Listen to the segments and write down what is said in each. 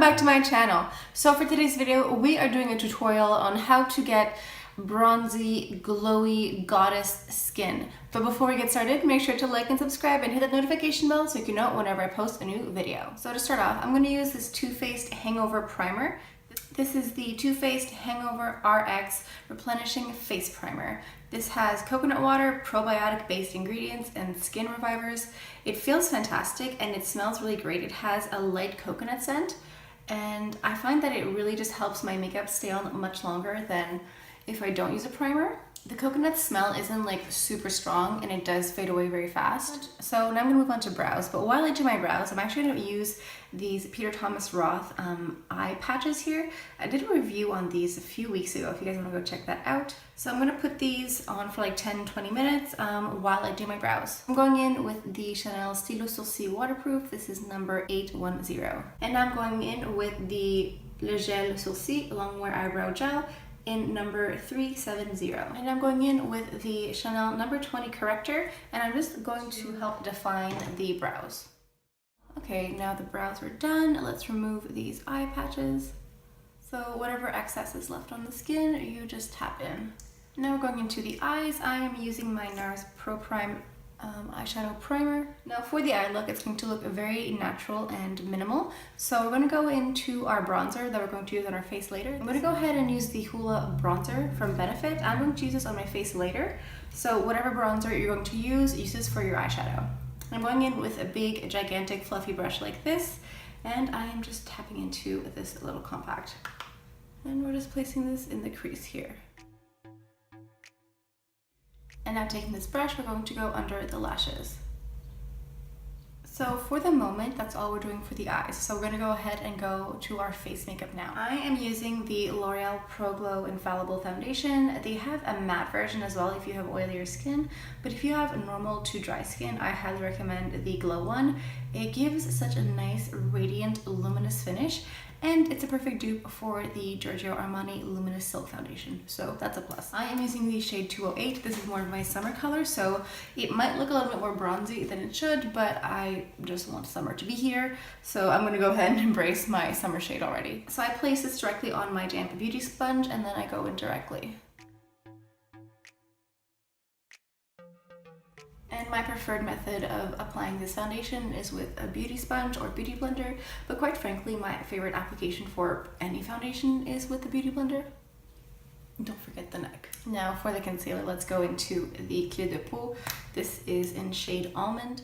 back to my channel. So for today's video, we are doing a tutorial on how to get bronzy, glowy goddess skin. But before we get started, make sure to like and subscribe and hit that notification bell so you can know whenever I post a new video. So to start off, I'm going to use this Too Faced Hangover Primer. This is the Too Faced Hangover RX Replenishing Face Primer. This has coconut water, probiotic-based ingredients, and skin revivers. It feels fantastic and it smells really great. It has a light coconut scent, and I find that it really just helps my makeup stay on much longer than if I don't use a primer. The coconut smell isn't like super strong and it does fade away very fast. So now I'm gonna move on to brows, but while I do my brows, I'm actually gonna use these Peter Thomas Roth eye patches here. I did a review on these a few weeks ago if you guys wanna go check that out. So I'm gonna put these on for like 10-20 minutes while I do my brows. I'm going in with the Chanel Stylo Sourcil Waterproof. This is number 810. And I'm going in with the Le Gel Sourcil Longwear Eyebrow Gel in number 370. And I'm going in with the Chanel number 20 Corrector, and I'm just going to help define the brows. Okay, now the brows are done. Let's remove these eye patches. So whatever excess is left on the skin, you just tap in. Now we're going into the eyes. I am using my NARS Pro Prime eyeshadow primer. Now for the eye look, it's going to look very natural and minimal. So we're going to go into our bronzer that we're going to use on our face later. I'm going to go ahead and use the Hoola bronzer from Benefit. I'm going to use this on my face later. So whatever bronzer you're going to use this for your eyeshadow. I'm going in with a big, gigantic, fluffy brush like this, and I am just tapping into this little compact. And we're just placing this in the crease here. And now taking this brush, we're going to go under the lashes. So for the moment, that's all we're doing for the eyes. So we're gonna go ahead and go to our face makeup now. I am using the L'Oreal Pro Glow Infallible Foundation. They have a matte version as well if you have oilier skin, but if you have normal to dry skin, I highly recommend the Glow one. It gives such a nice, radiant, luminous finish, and it's a perfect dupe for the Giorgio Armani Luminous Silk Foundation, so that's a plus. I am using the shade 208. This is more of my summer color, so it might look a little bit more bronzy than it should, but I just want summer to be here, so I'm gonna go ahead and embrace my summer shade already. So I place this directly on my damp beauty sponge, and then I go in directly. And my preferred method of applying this foundation is with a beauty sponge or beauty blender, but quite frankly, my favorite application for any foundation is with the beauty blender. Don't forget the neck. Now for the concealer, let's go into the Clé de Peau. This is in shade Almond.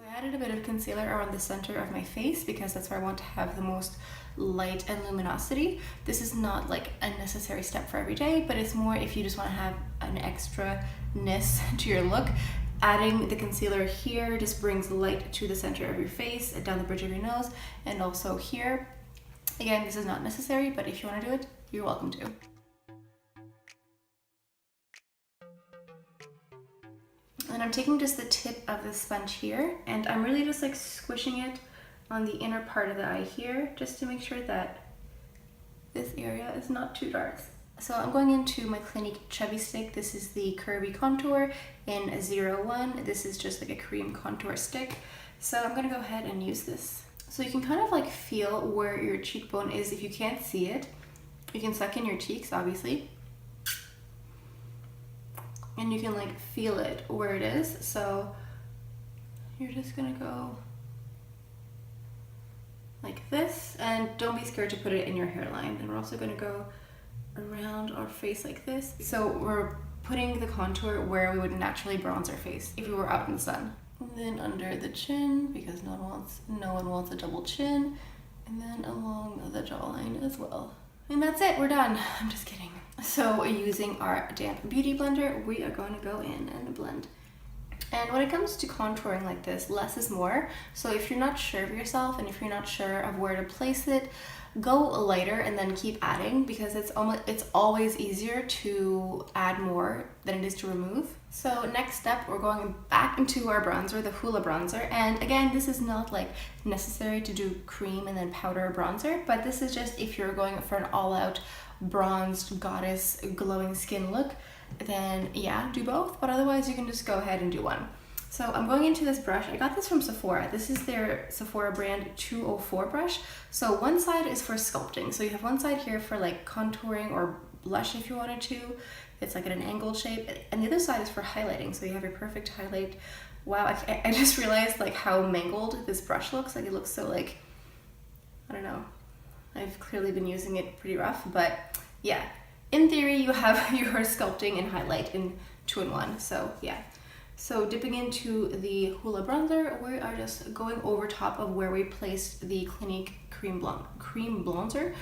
I added a bit of concealer around the center of my face because that's where I want to have the most light and luminosity. This is not like a necessary step for every day, but it's more if you just want to have an extra-ness to your look. Adding the concealer here just brings light to the center of your face, down the bridge of your nose, and also here. Again, this is not necessary, but if you want to do it, you're welcome to. And I'm taking just the tip of the sponge here, and I'm really just like squishing it on the inner part of the eye here, just to make sure that this area is not too dark. So I'm going into my Clinique Chubby stick. This is the Curvy Contour in 01. This is just like a cream contour stick. So I'm gonna go ahead and use this. So you can kind of like feel where your cheekbone is. If you can't see it, you can suck in your cheeks, obviously. And you can like feel it where it is. So you're just gonna go like this, and don't be scared to put it in your hairline. And we're also gonna go around our face like this. So we're putting the contour where we would naturally bronze our face if we were out in the sun. And then under the chin, because no one wants a double chin, and then along the jawline as well. And that's it, we're done. I'm just kidding. So using our damp beauty blender, we are going to go in and blend. And when it comes to contouring like this, less is more. So if you're not sure of yourself and if you're not sure of where to place it, go lighter and then keep adding, because it's always easier to add more than it is to remove. So next step, we're going back into our bronzer, the Hoola bronzer. And again, this is not like necessary to do cream and then powder bronzer, but this is just if you're going for an all-out bronzed goddess glowing skin look, then yeah, do both. But otherwise, you can just go ahead and do one. So I'm going into this brush. I got this from Sephora. This is their Sephora brand 204 brush. So one side is for sculpting. So you have one side here for like contouring or blush if you wanted to. It's like at an angled shape. And the other side is for highlighting. So you have your perfect highlight. Wow, I just realized like how mangled this brush looks. Like it looks so like, I don't know. I've clearly been using it pretty rough, but yeah. In theory, you have your sculpting and highlight in 2-in-1. So yeah. So dipping into the Hoola bronzer, we are just going over top of where we placed the Clinique cream bronzer.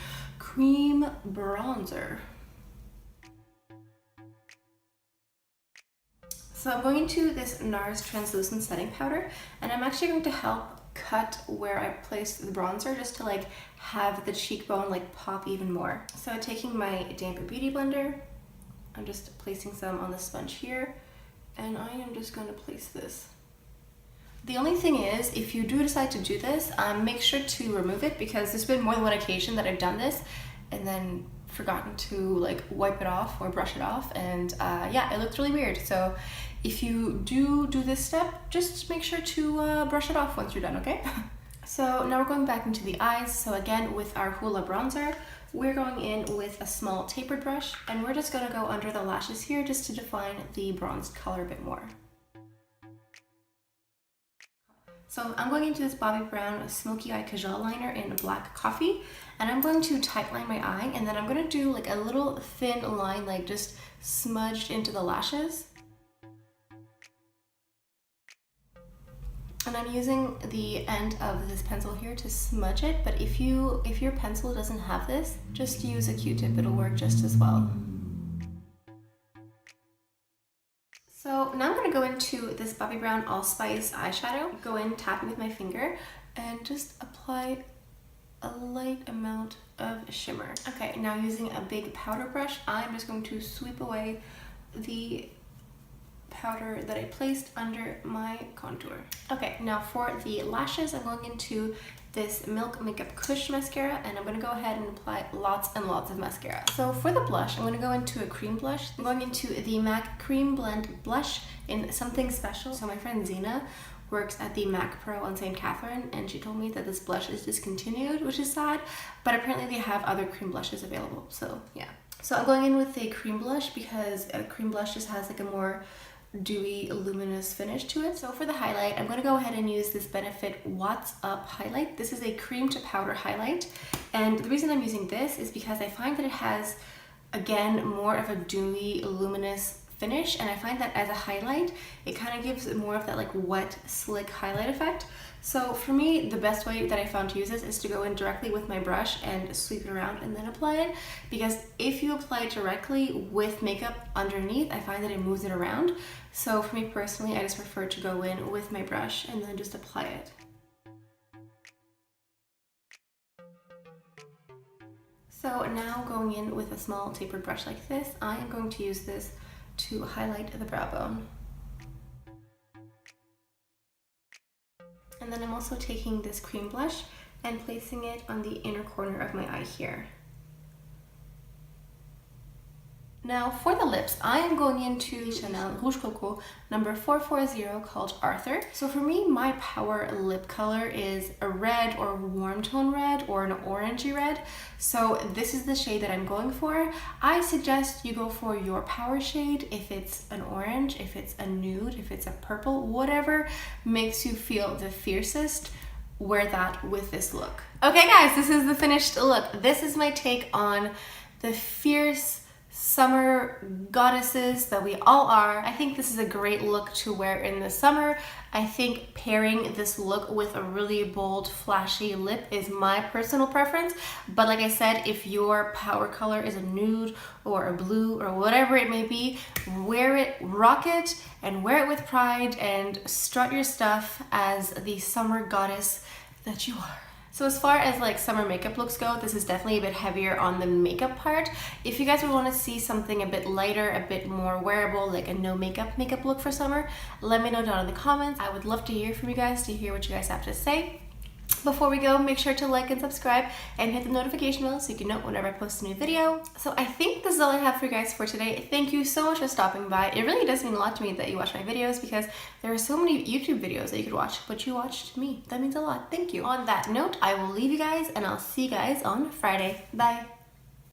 So I'm going into this NARS translucent setting powder, and I'm actually going to help cut where I placed the bronzer just to like have the cheekbone like pop even more. So taking my damp beauty blender, I'm just placing some on the sponge here. And I am just going to place this. The only thing is, if you do decide to do this, make sure to remove it, because there's been more than one occasion that I've done this and then forgotten to like wipe it off or brush it off, and yeah, it looked really weird. So if you do this step, just make sure to brush it off once you're done, okay? So now we're going back into the eyes. So again, with our Hoola bronzer, we're going in with a small tapered brush, and we're just going to go under the lashes here just to define the bronzed color a bit more. So I'm going into this Bobbi Brown Smoky Eye Kajal liner in black coffee, and I'm going to tightline my eye, and then I'm going to do like a little thin line, like just smudged into the lashes. And I'm using the end of this pencil here to smudge it, but if your pencil doesn't have this, just use a Q-tip, it'll work just as well. So now I'm going to go into this Bobbi Brown Allspice eyeshadow, go in tapping with my finger, and just apply a light amount of shimmer. Okay, now using a big powder brush, I'm just going to sweep away the powder that I placed under my contour. Okay, now for the lashes, I'm going into this Milk Makeup Kush mascara, and I'm going to go ahead and apply lots and lots of mascara. So for the blush, I'm going to go into a cream blush. I'm going into the MAC Cream Blend Blush in Something Special. So my friend Zena works at the MAC Pro on St. Catherine, and she told me that this blush is discontinued, which is sad, but apparently they have other cream blushes available, so yeah. So I'm going in with a cream blush because a cream blush just has like a more dewy, luminous finish to it. So for the highlight, I'm going to go ahead and use this Benefit What's Up highlight. This is a cream to powder highlight, and the reason I'm using this is because I find that it has, again, more of a dewy, luminous finish, and I find that as a highlight, it kind of gives more of that like wet, slick highlight effect. So for me, the best way that I found to use this is to go in directly with my brush and sweep it around and then apply it, because if you apply it directly with makeup underneath, I find that it moves it around. So for me personally, I just prefer to go in with my brush and then just apply it. So now going in with a small tapered brush like this, I am going to use this to highlight the brow bone. And then I'm also taking this cream blush and placing it on the inner corner of my eye here. Now for the lips, I am going into Chanel Rouge Coco number 440 called Arthur. So for me, my power lip color is a red or warm tone red or an orangey red. So this is the shade that I'm going for. I suggest you go for your power shade. If it's an orange, if it's a nude, if it's a purple, whatever makes you feel the fiercest, wear that with this look. Okay guys, this is the finished look. This is my take on the fierce summer goddesses that we all are. I think this is a great look to wear in the summer. I think pairing this look with a really bold, flashy lip is my personal preference. But like I said, if your power color is a nude or a blue or whatever it may be, wear it, rock it, and wear it with pride and strut your stuff as the summer goddess that you are. So as far as like summer makeup looks go, this is definitely a bit heavier on the makeup part. If you guys would want to see something a bit lighter, a bit more wearable, like a no makeup look for summer, let me know down in the comments. I would love to hear from you guys, to hear what you guys have to say. Before we go, make sure to like and subscribe and hit the notification bell so you can know whenever I post a new video. So I think this is all I have for you guys for today. Thank you so much for stopping by. It really does mean a lot to me that you watch my videos because there are so many YouTube videos that you could watch, but you watched me. That means a lot. Thank you. On that note, I will leave you guys and I'll see you guys on Friday. Bye.